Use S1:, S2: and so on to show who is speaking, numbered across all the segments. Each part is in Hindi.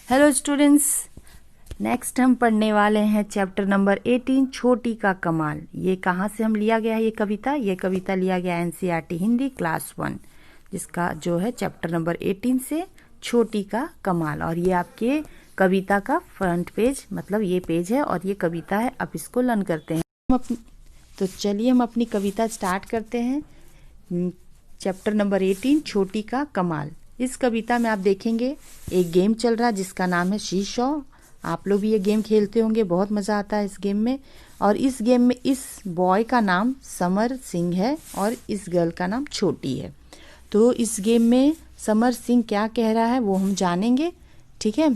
S1: हेलो स्टूडेंट्स, नेक्स्ट हम पढ़ने वाले हैं चैप्टर नंबर 18 छोटी का कमाल। ये कहाँ से हम लिया गया है ये कविता लिया गया एनसीईआरटी हिंदी क्लास 1, जिसका जो है चैप्टर नंबर 18 से छोटी का कमाल। और ये आपके कविता का फ्रंट पेज मतलब ये पेज है और ये कविता है। अब इसको लर्न करते हैं। तो चलिए हम अपनी कविता स्टार्ट करते हैं। चैप्टर नंबर 18 छोटी का कमाल। इस कविता में आप देखेंगे एक गेम चल रहा है जिसका नाम है शी-शॉ। आप लोग भी ये गेम खेलते होंगे, बहुत मज़ा आता है इस गेम में। और इस गेम में इस बॉय का नाम समर सिंह है और इस गर्ल का नाम छोटी है। तो इस गेम में समर सिंह क्या कह रहा है वो हम जानेंगे, ठीक है।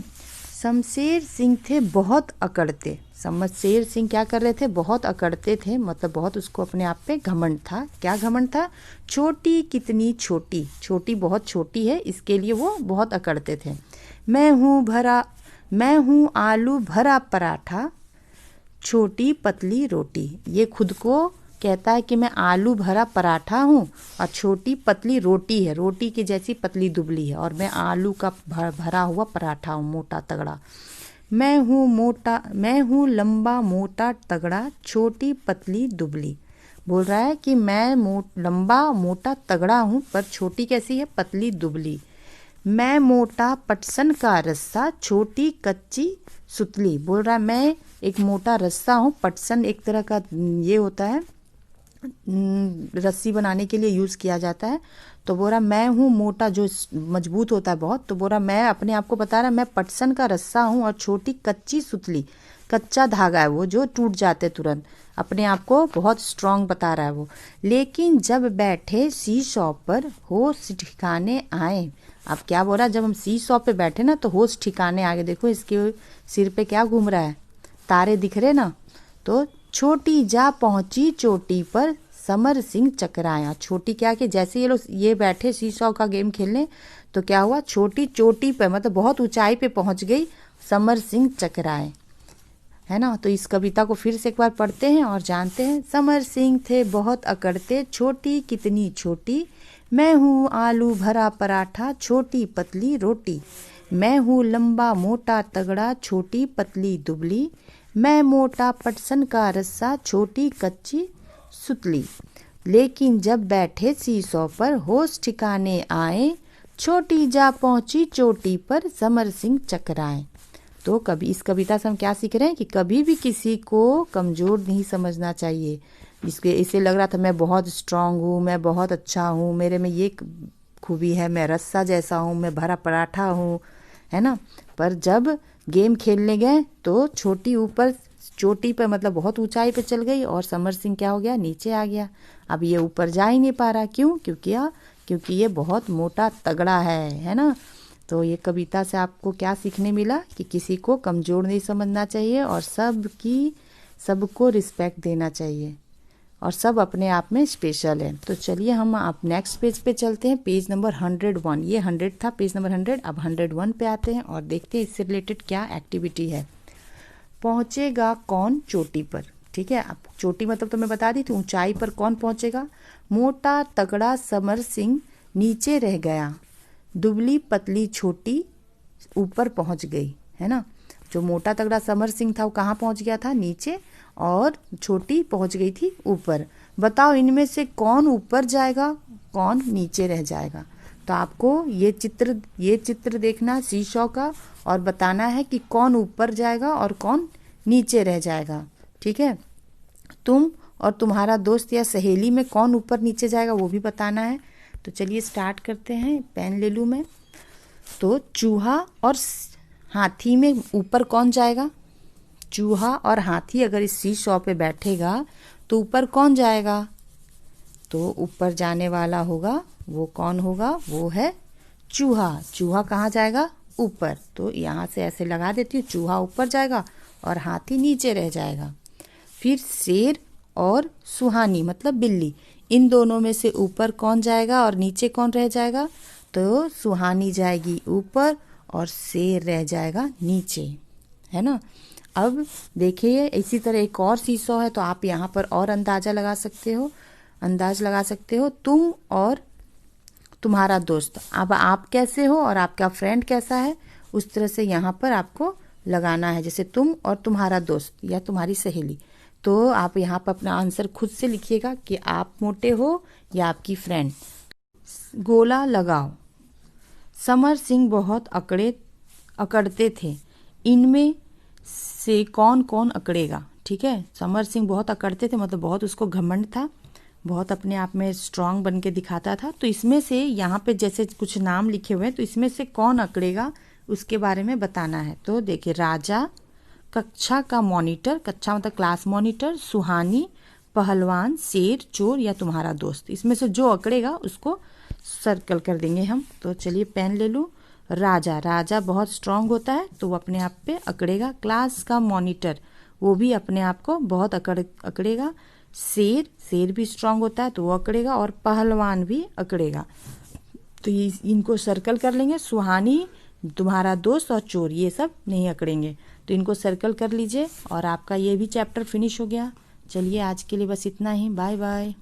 S1: शमशेर सिंह थे बहुत अकड़ते। शमशेर सिंह क्या कर रहे थे? बहुत अकड़ते थे, मतलब बहुत उसको अपने आप पे घमंड था। क्या घमंड था? छोटी कितनी छोटी, छोटी बहुत छोटी है, इसके लिए वो बहुत अकड़ते थे। मैं हूँ आलू भरा पराठा, छोटी पतली रोटी। ये खुद को कहता है कि मैं आलू भरा पराठा हूँ और छोटी पतली रोटी है, रोटी की जैसी पतली दुबली है, और मैं आलू का भरा हुआ पराठा हूँ, मोटा तगड़ा। मैं हूँ लंबा मोटा तगड़ा, छोटी पतली दुबली। बोल रहा है कि मैं लंबा मोटा तगड़ा हूँ पर छोटी कैसी है? पतली दुबली। मैं मोटा पटसन का रस्सा, छोटी कच्ची सुतली। बोल रहा है मैं एक मोटा रस्सा हूँ। पटसन एक तरह का ये होता है, रस्सी बनाने के लिए यूज़ किया जाता है। तो बोल रहा मैं हूँ मोटा, जो मजबूत होता है बहुत। तो बोल रहा मैं अपने आप को बता रहा मैं पटसन का रस्सा हूँ और छोटी कच्ची सुतली, कच्चा धागा है वो जो टूट जाते तुरंत। अपने आप को बहुत स्ट्रांग बता रहा है वो। लेकिन जब बैठे शी-शॉ पर होश ठिकाने आए। अब क्या बोल रहा है? जब हम शी-शॉ पे बैठे ना तो होश ठिकाने आ गए। देखो इसके सिर पे क्या घूम रहा है, तारे दिख रहे ना। तो छोटी जा पहुंची चोटी पर, समर सिंह चकराया। छोटी क्या कि जैसे ये लोग ये बैठे शी-शॉ का गेम खेलने तो क्या हुआ? छोटी चोटी पे मतलब बहुत ऊंचाई पे पहुंच गई, समर सिंह चकराए, है ना। तो इस कविता को फिर से एक बार पढ़ते हैं और जानते हैं। समर सिंह थे बहुत अकड़ते, छोटी कितनी छोटी। मैं हूँ आलू भरा पराठा, छोटी पतली रोटी। मैं हूँ लंबा मोटा तगड़ा, छोटी पतली दुबली। मैं मोटा पटसन का रस्सा, छोटी कच्ची सुतली। लेकिन जब बैठे शी-शॉ पर होश ठिकाने आए, छोटी जा पहुंची चोटी पर, समर सिंह चकराए। तो कभी इस कविता से हम क्या सीख रहे हैं कि कभी भी किसी को कमज़ोर नहीं समझना चाहिए। इसे लग रहा था मैं बहुत स्ट्रांग हूँ, मैं बहुत अच्छा हूँ, मेरे में ये खूबी है, मैं रस्सा जैसा हूँ, मैं भरा पराठा हूँ, है ना। पर जब गेम खेलने गए तो चोटी पर मतलब बहुत ऊंचाई पे चल गई और समर सिंह क्या हो गया? नीचे आ गया। अब ये ऊपर जा ही नहीं पा रहा। क्यों? क्योंकि ये बहुत मोटा तगड़ा है ना। तो ये कविता से आपको क्या सीखने मिला कि किसी को कमज़ोर नहीं समझना चाहिए और सबको रिस्पेक्ट देना चाहिए और सब अपने आप में स्पेशल है। तो चलिए हम आप नेक्स्ट पेज पे चलते हैं, पेज नंबर 101। ये 100 था, पेज नंबर 100। अब 101 पे आते हैं और देखते हैं इससे रिलेटेड क्या एक्टिविटी है। पहुँचेगा कौन चोटी पर? ठीक है, अब चोटी मतलब तो मैं बता दी थी, ऊंचाई पर कौन पहुँचेगा? मोटा तगड़ा समर सिंह नीचे रह गया, दुबली पतली छोटी ऊपर पहुंच गई, है ना। जो मोटा तगड़ा समर सिंह था वो कहाँ पहुंच गया था? नीचे, और छोटी पहुंच गई थी ऊपर। बताओ इनमें से कौन ऊपर जाएगा, कौन नीचे रह जाएगा? तो आपको ये चित्र देखना शी-शॉ का और बताना है कि कौन ऊपर जाएगा और कौन नीचे रह जाएगा, ठीक है। तुम और तुम्हारा दोस्त या सहेली में कौन ऊपर नीचे जाएगा वो भी बताना है। तो चलिए स्टार्ट करते हैं। पेन ले लूँ मैं। तो चूहा और हाथी में ऊपर कौन जाएगा? चूहा और हाथी अगर इस शी-शॉ पे बैठेगा तो ऊपर कौन जाएगा? तो ऊपर जाने वाला होगा, वो कौन होगा? वो है चूहा। चूहा कहाँ जाएगा? ऊपर। तो यहाँ से ऐसे लगा देती हूँ, चूहा ऊपर जाएगा और हाथी नीचे रह जाएगा। फिर शेर और सुहानी मतलब बिल्ली, इन दोनों में से ऊपर कौन जाएगा और नीचे कौन रह जाएगा? तो सुहानी जाएगी ऊपर और शेर रह जाएगा नीचे, है ना। अब देखिए इसी तरह एक और शी-शॉ है, तो आप यहाँ पर और अंदाज लगा सकते हो। तुम और तुम्हारा दोस्त, अब आप कैसे हो और आपका फ्रेंड कैसा है उस तरह से यहाँ पर आपको लगाना है, जैसे तुम और तुम्हारा दोस्त या तुम्हारी सहेली। तो आप यहाँ पर अपना आंसर खुद से लिखिएगा कि आप मोटे हो या आपकी फ्रेंड। गोला लगाओ। समर सिंह बहुत अकड़ते थे, इनमें से कौन कौन अकड़ेगा। ठीक है, समर सिंह बहुत अकड़ते थे मतलब बहुत उसको घमंड था, बहुत अपने आप में स्ट्रांग बन के दिखाता था। तो इसमें से यहाँ पे जैसे कुछ नाम लिखे हुए हैं, तो इसमें से कौन अकड़ेगा उसके बारे में बताना है। तो देखिए, राजा, कक्षा का मॉनिटर, कक्षा मतलब क्लास मॉनिटर, सुहानी, पहलवान, शेर, चोर या तुम्हारा दोस्त। इसमें से जो अकड़ेगा उसको सर्कल कर देंगे हम। तो चलिए पेन ले लूँ। राजा, राजा बहुत स्ट्रांग होता है तो वो अपने आप पे अकड़ेगा। क्लास का मॉनिटर, वो भी अपने आप को बहुत अकड़ेगा। शेर, शेर भी स्ट्रांग होता है तो वो अकड़ेगा। और पहलवान भी अकड़ेगा। तो ये इनको सर्कल कर लेंगे। सुहानी, तुम्हारा दोस्त और चोर, ये सब नहीं अकड़ेंगे, तो इनको सर्कल कर लीजिए और आपका ये भी चैप्टर फिनिश हो गया। चलिए आज के लिए बस इतना ही। Bye bye.